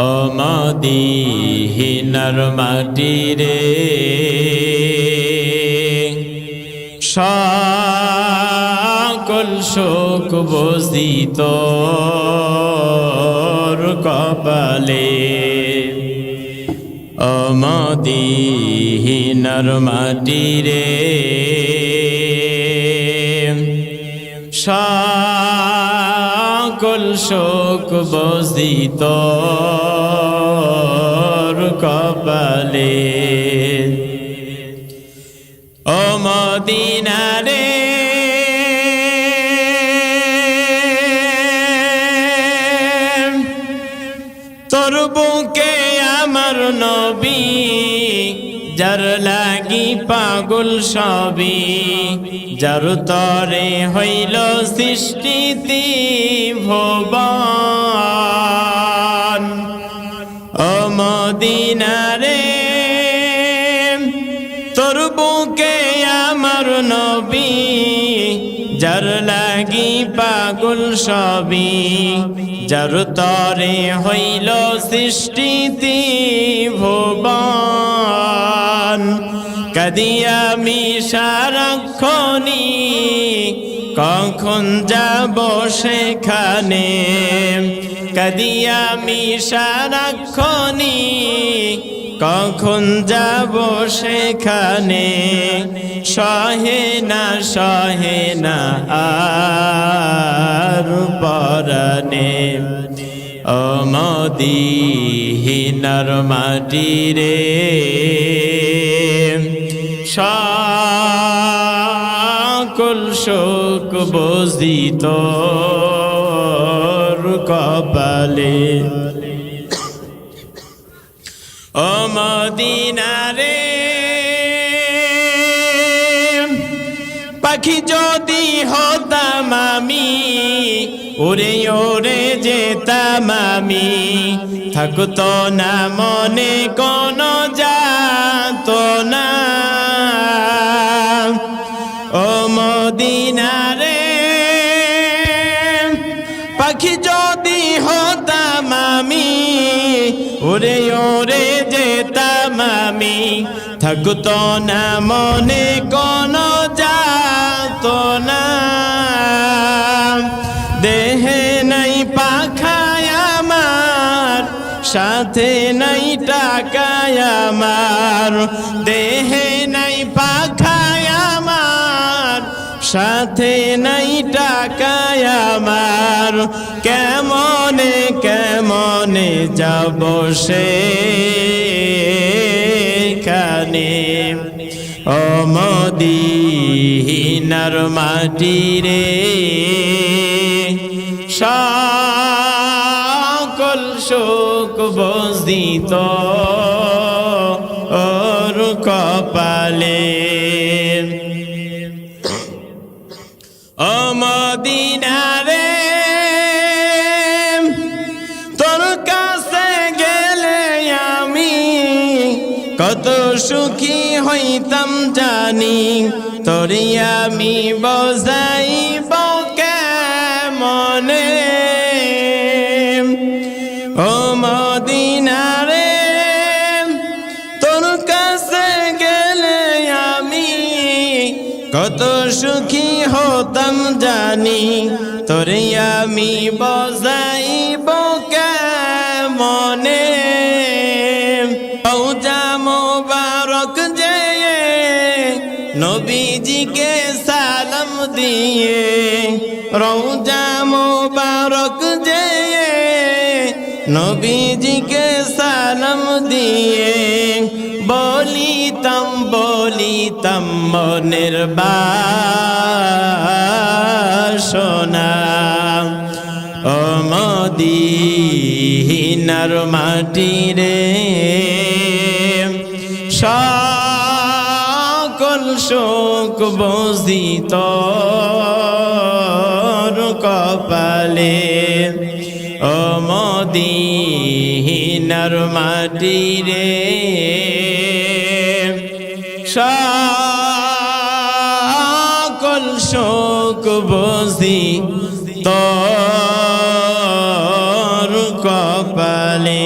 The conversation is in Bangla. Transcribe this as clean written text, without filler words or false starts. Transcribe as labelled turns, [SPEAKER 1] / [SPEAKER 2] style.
[SPEAKER 1] ও মদিনার মাটি রে সকল শোক বসি তোর কপালে ও মদিনার মাটি রে সকল শোক বসি তোর কপালে ও মদিনা রে তোর বুকে আমার নবী যার লাগি পাগল সবই যার তরে হইল সৃষ্টি ভুবন ও মদিনা রে তোর বুকে আমার নবী যার লাগি পাগল সবই যার তরে হইল সৃষ্টি ভুবন কাদিয়া আমি সারাক্ষণি কখন যাব সেখানে কাদিয়া আমি সারাক্ষণি কখন যাব সেখানে সহে না আর পরানে ও মদিনার মাটি রে সকল শোক বসি তোর কপালে ও মদিনা রে পাখি যদি হতাম আমি ওরে ওরে যেতাম আমি থাকতো না মনে কোনো যাত না ও মদিনা রে পাখি যদি হতাম আমি ওরে ওরে যেতাম আমি থাকতো না মনে কোনো যাত না দেহে নাই পাখায় আমার সাথে নাই টাকায় আমার দেহে নাই পাখায় আমার সাথে নাই টাকায় আমার কেমনে কেমনে যাব সেখানে ও মদিনার মাটি রে সকল শোক বসি তোর কপালে ও মদিনা রে তোর কাছে গেলে আমি কত সুখী হইতাম জানি তোরে আমি বজাইব কেমনে ও মদিনা রে তোর কাছে গেলে আমি কত সুখী হতাম জানি তোরে আমি বজাইব কেমনে রওজা মোবারক যে নবীজিকে সালাম দিয়ে রওজা মোবারক যে নবীজিকে সালাম দিয়ে বলিতাম মনের বাসনা ও মদিনার মাটি রে সকল শোক বসি তোর কপালে ও মদিনার মাটি রে সকল শোক বসি তোর কপালে